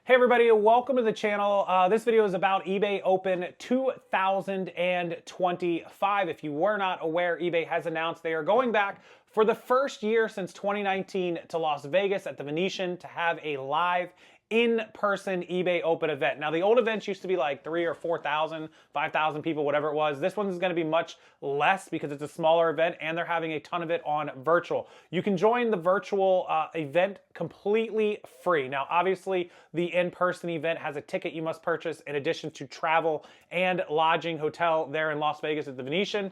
Hey everybody, welcome to the channel. This video is about eBay Open 2025. If you were not aware, eBay has announced they are going back for the first year since 2019 to Las Vegas at the Venetian to have a live in-person eBay Open event. Now the old events used to be like 3,000 or 4,000, 5,000 people, whatever it was. This one is going to be much less because it's a smaller event and they're having a ton of it on virtual. You can join the virtual event completely free. Now obviously the in-person event has a ticket you must purchase in addition to travel and lodging hotel there in Las Vegas at the Venetian.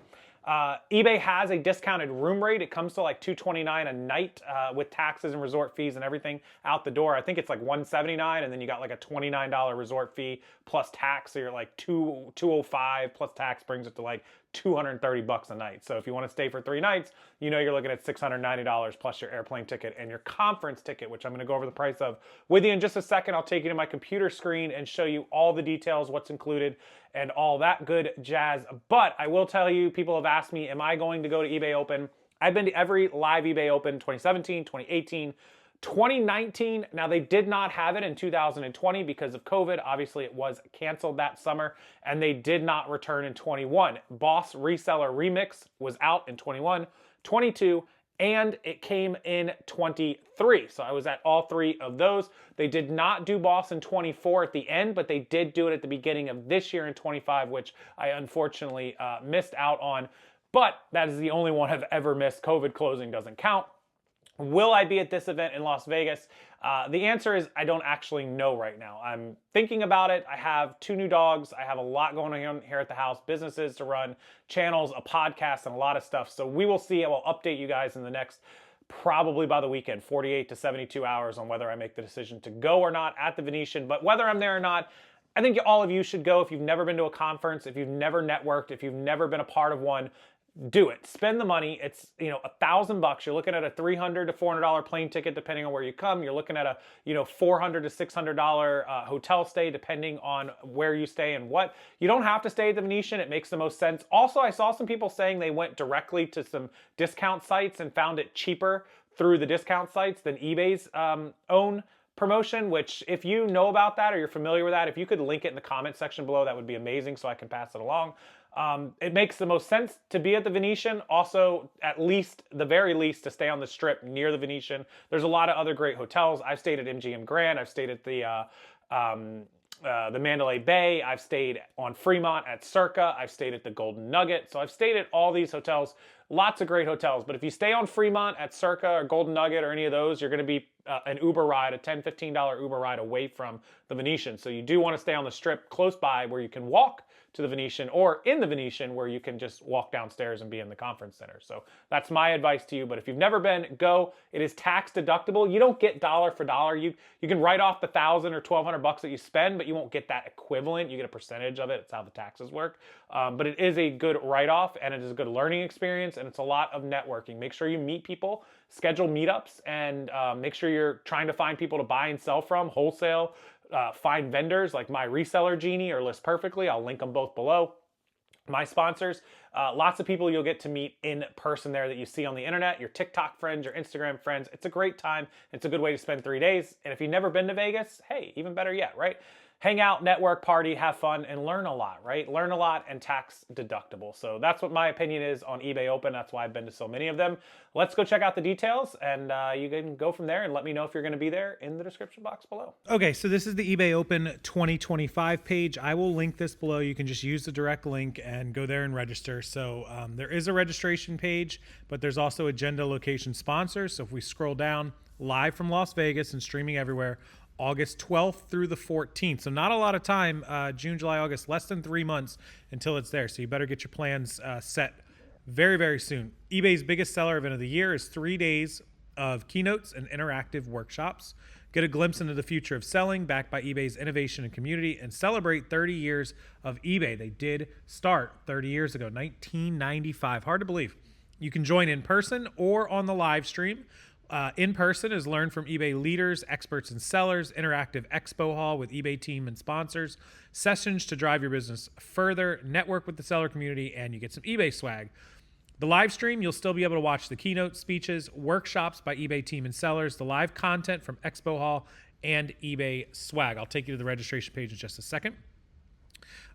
eBay has a discounted room rate. It comes to like $229 a night with taxes and resort fees and everything out the door. I think it's like $179, and then you got like a $29 resort fee plus tax, so you're like $205 plus tax brings it to like $230 a night. So if you want to stay for 3 nights, you know you're looking at $690 plus your airplane ticket and your conference ticket, which I'm going to go over the price of with you in just a second. I'll take you to my computer screen and show you all the details, what's included, and all that good jazz. But I will tell you, people have asked me, am I going to go to eBay Open? I've been to every live eBay Open, 2017, 2018, 2019. Now they did not have it in 2020 because of COVID. Obviously it was canceled that summer, and they did not return in 21. Boss Reseller Remix was out in 21, 22, and it came in 23. So I was at all 3 of those. They did not do Boss in 24 at the end, but they did do it at the beginning of this year in 25, which I unfortunately missed out on. But that is the only one I've ever missed. COVID closing doesn't count. Will I be at this event in Las Vegas? The answer is I don't actually know right now. I'm thinking about it. I have 2 new dogs. I have a lot going on here at the house, businesses to run, channels, a podcast, and a lot of stuff. So we will see. I will update you guys in the next, probably by the weekend, 48 to 72 hours on whether I make the decision to go or not at the Venetian. But whether I'm there or not, I think all of you should go. If you've never been to a conference, if you've never networked, if you've never been a part of one, do it. Spend the money. It's, $1,000. You're looking at a $300 to $400 plane ticket depending on where you come. You're looking at a, $400 to $600 hotel stay depending on where you stay and what. You don't have to stay at the Venetian. It makes the most sense. Also, I saw some people saying they went directly to some discount sites and found it cheaper through the discount sites than eBay's own promotion, which if you know about that or you're familiar with that, if you could link it in the comment section below, that would be amazing so I can pass it along. It makes the most sense to be at the Venetian. Also, at least, the very least, to stay on the strip near the Venetian. There's a lot of other great hotels. I've stayed at MGM Grand. I've stayed at the Mandalay Bay. I've stayed on Fremont at Circa. I've stayed at the Golden Nugget. So I've stayed at all these hotels. Lots of great hotels. But if you stay on Fremont at Circa or Golden Nugget or any of those, you're going to be an Uber ride, a $10, $15 Uber ride away from the Venetian. So you do want to stay on the strip close by where you can walk to the Venetian, or in the Venetian where you can just walk downstairs and be in the conference center. So that's my advice to you. But if you've never been, go. It is tax deductible. You don't get dollar for dollar. You can write off the $1,000 or $1,200 that you spend, but you won't get that equivalent. You get a percentage of it. It's how the taxes work. But it is a good write-off, and it is a good learning experience, and it's a lot of networking. Make sure you meet people, schedule meetups, and make sure you're trying to find people to buy and sell from, wholesale. Find vendors like My Reseller Genie or List Perfectly. I'll link them both below. My sponsors, lots of people you'll get to meet in person there that you see on the internet, your TikTok friends, your Instagram friends. It's a great time. It's a good way to spend 3 days. And if you've never been to Vegas, hey, even better yet, right? Hang out, network, party, have fun, and learn a lot, right? Learn a lot and tax deductible. So that's what my opinion is on eBay Open. That's why I've been to so many of them. Let's go check out the details, and you can go from there and let me know if you're going to be there in the description box below. Okay, so this is the eBay Open 2025 page. I will link this below. You can just use the direct link and go there and register. So there is a registration page, but there's also agenda location sponsors. So if we scroll down, live from Las Vegas and streaming everywhere, August 12th through the 14th. So not a lot of time, June, July, August, less than 3 months until it's there. So you better get your plans set very, very soon. eBay's biggest seller event of the year is 3 days of keynotes and interactive workshops. Get a glimpse into the future of selling backed by eBay's innovation and community, and celebrate 30 years of eBay. They did start 30 years ago, 1995. Hard to believe. You can join in person or on the live stream. In person is learn from eBay leaders, experts, and sellers, interactive expo hall with eBay team and sponsors, sessions to drive your business further, network with the seller community, and you get some eBay swag. The live stream, you'll still be able to watch the keynote speeches, workshops by eBay team and sellers, the live content from Expo Hall, and eBay swag. I'll take you to the registration page in just a second.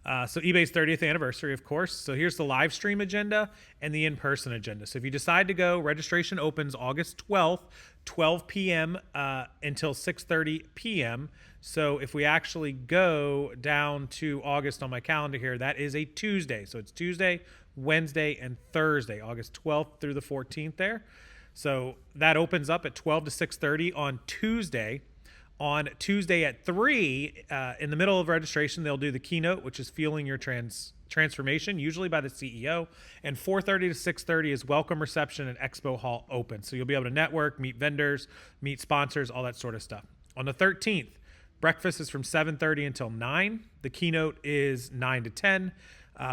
So eBay's 30th anniversary, of course. So here's the live stream agenda and the in-person agenda. So if you decide to go, registration opens August 12th, 12 p.m. Until 6:30 p.m. So if we actually go down to August on my calendar here, that is a Tuesday. So it's Tuesday, Wednesday, and Thursday, August 12th through the 14th there. So that opens up at 12 to 6:30 on Tuesday. On Tuesday at 3, in the middle of registration, they'll do the keynote, which is fueling your transformation, usually by the CEO. And 4:30 to 6:30 is welcome reception and expo hall open. So you'll be able to network, meet vendors, meet sponsors, all that sort of stuff. On the 13th, breakfast is from 7:30 until 9. The keynote is 9 to 10.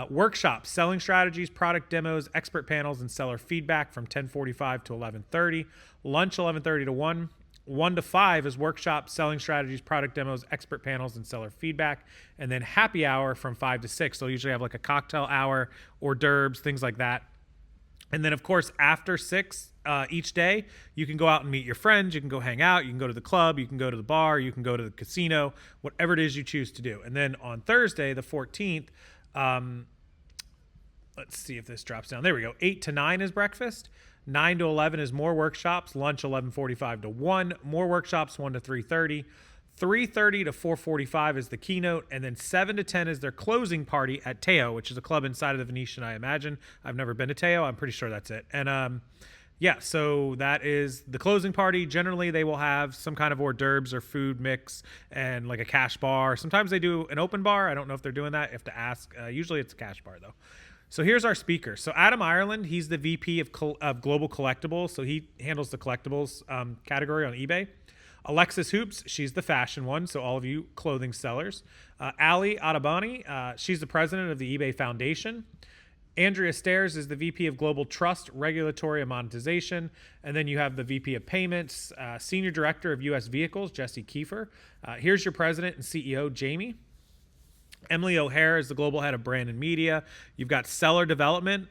Workshops, selling strategies, product demos, expert panels, and seller feedback from 10:45 to 11:30. Lunch 11:30 to 1. 1 to 5 is workshops, selling strategies, product demos, expert panels, and seller feedback. And then happy hour from 5 to 6. They'll usually have like a cocktail hour, hors d'oeuvres, things like that. And then, of course, after 6 each day, you can go out and meet your friends. You can go hang out. You can go to the club. You can go to the bar. You can go to the casino, whatever it is you choose to do. And then on Thursday, the 14th, let's see if this drops down. There we go. 8 to 9 is breakfast. 9 to 11 is more workshops. Lunch 11:45 to 1. More workshops 1 to 3:30. 3:30 to 4:45 is the keynote, and then 7 to 10 is their closing party at Teo, which is a club inside of the Venetian, I imagine. I've never been to Teo. I'm pretty sure that's it. And yeah, so that is the closing party. Generally, they will have some kind of hors d'oeuvres or food mix and like a cash bar. Sometimes they do an open bar. I don't know if they're doing that. You have to ask. Usually it's a cash bar, though. So here's our speaker. So Adam Ireland, he's the VP of Global Collectibles. So he handles the collectibles category on eBay. Alexis Hoops, she's the fashion one. So all of you clothing sellers. Ali Adabani, she's the president of the eBay Foundation. Andrea Stairs is the VP of Global Trust, Regulatory, and Monetization. And then you have the VP of Payments, Senior Director of U.S. Vehicles, Jesse Kiefer. Here's your president and CEO, Jamie. Emily O'Hare is the global head of brand and media. You've got seller development,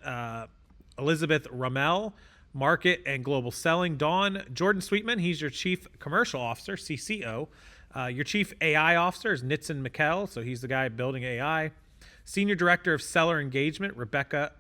Elizabeth Ramel, market and global selling, Dawn. Jordan Sweetman, he's your chief commercial officer, CCO. Your chief AI officer is Nitzan Mikkel, so he's the guy building AI. Senior director of seller engagement, Rebecca,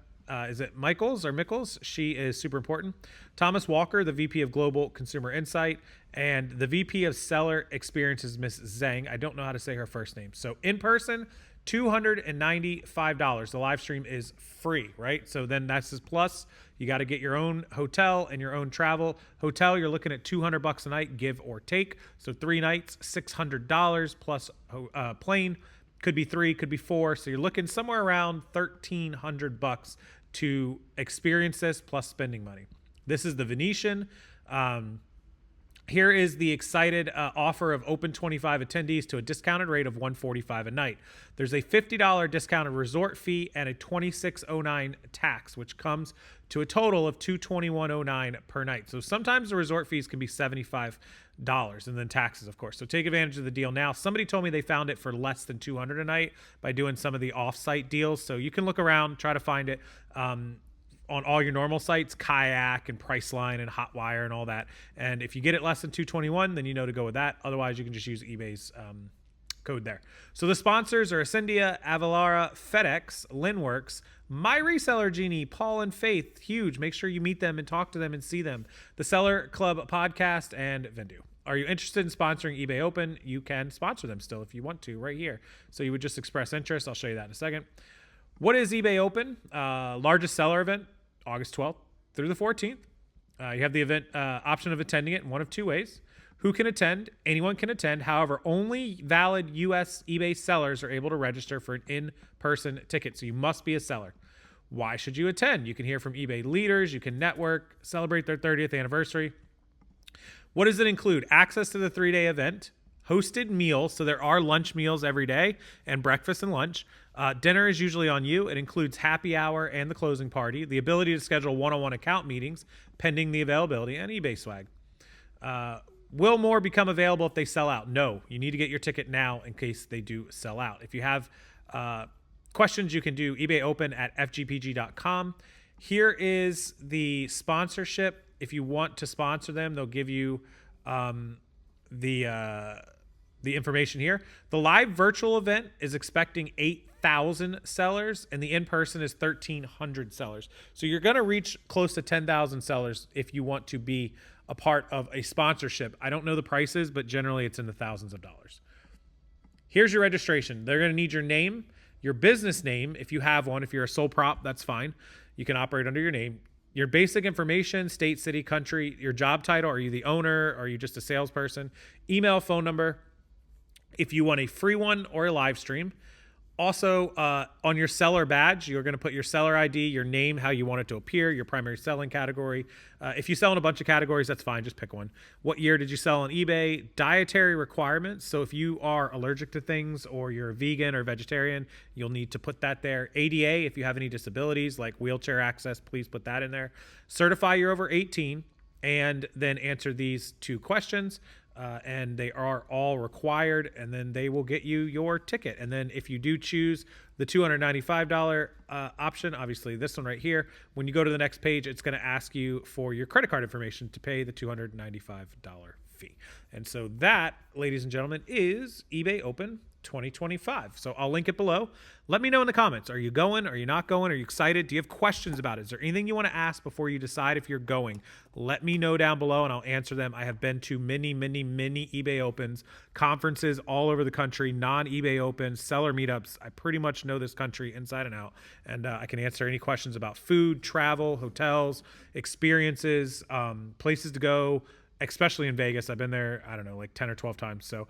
is it Michaels or Mickles? She is super important. Thomas Walker, the VP of Global Consumer Insight, and the VP of Seller Experience is Miss Zhang. I don't know how to say her first name. So in person, $295. The live stream is free, right? So then that's his plus. You got to get your own hotel and your own travel. Hotel, you're looking at $200 a night, give or take. So 3 nights, $600 plus plane. Could be 3, could be 4. So you're looking somewhere around $1,300 to experience this plus spending money. This is the Venetian. Here is the excited offer of Open 25 attendees to a discounted rate of $145 a night. There's a $50 discounted resort fee and a $26.09 tax, which comes to a total of $221.09 per night. So sometimes the resort fees can be $75 and then taxes, of course. So take advantage of the deal now. Somebody told me they found it for less than $200 a night by doing some of the off-site deals. So you can look around, try to find it. On all your normal sites, Kayak and Priceline and Hotwire and all that. And if you get it less than $221, then you know to go with that. Otherwise, you can just use eBay's code there. So the sponsors are Ascendia, Avalara, FedEx, Linworks, My Reseller Genie, Paul and Faith, huge. Make sure you meet them and talk to them and see them. The Seller Club podcast and Vendu. Are you interested in sponsoring eBay Open? You can sponsor them still if you want to right here. So you would just express interest. I'll show you that in a second. What is eBay Open? Largest seller event, August 12th through the 14th. You have the event option of attending it in one of 2 ways. Who can attend? Anyone can attend. However, only valid U.S. eBay sellers are able to register for an in-person ticket. So you must be a seller. Why should you attend? You can hear from eBay leaders. You can network, celebrate their 30th anniversary. What does it include? Access to the 3-day event, hosted meals. So there are lunch meals every day and breakfast and lunch. Dinner is usually on you. It includes happy hour and the closing party, the ability to schedule one-on-one account meetings pending the availability, and eBay swag. Will more become available if they sell out? No, you need to get your ticket now in case they do sell out. If you have questions, you can do eBay Open at fgpg.com. Here is the sponsorship. If you want to sponsor them, they'll give you the the information here. The live virtual event is expecting 8,000 sellers, and the in-person is 1,300 sellers. So you're going to reach close to 10,000 sellers if you want to be a part of a sponsorship. I don't know the prices, but generally it's in the thousands of dollars. Here's your registration. They're going to need your name, your business name, if you have one. If you're a sole prop, that's fine. You can operate under your name. Your basic information, state, city, country, your job title. Are you the owner? Are you just a salesperson? Email, phone number. If you want a free one or a live stream. Also, on your seller badge, you're going to put your seller ID, your name, how you want it to appear, your primary selling category. If you sell in a bunch of categories, that's fine. Just pick one. What year did you sell on eBay? Dietary requirements. So if you are allergic to things or you're a vegan or vegetarian, you'll need to put that there. ADA, if you have any disabilities like wheelchair access, please put that in there. Certify you're over 18 and then answer these 2 questions. And they are all required, and then they will get you your ticket. And then if you do choose the $295 option, obviously this one right here, when you go to the next page, it's going to ask you for your credit card information to pay the $295 fee. And so that, ladies and gentlemen, is eBay Open 2025. So I'll link it below. Let me know in the comments. Are you going? Are you not going? Are you excited? Do you have questions about it? Is there anything you want to ask before you decide if you're going? Let me know down below and I'll answer them. I have been to many eBay Opens, conferences all over the country, non-eBay Opens, seller meetups. I pretty much know this country inside and out, and I can answer any questions about food, travel, hotels, experiences, places to go, especially in Vegas. I've been there, I don't know, like 10 or 12 times. So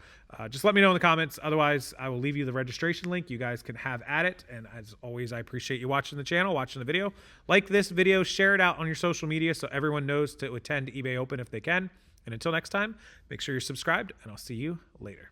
just let me know in the comments. Otherwise, I will leave you the registration link. You guys can have at it. And as always, I appreciate you watching the channel, watching the video. Like this video, share it out on your social media so everyone knows to attend eBay Open if they can. And until next time, make sure you're subscribed, and I'll see you later.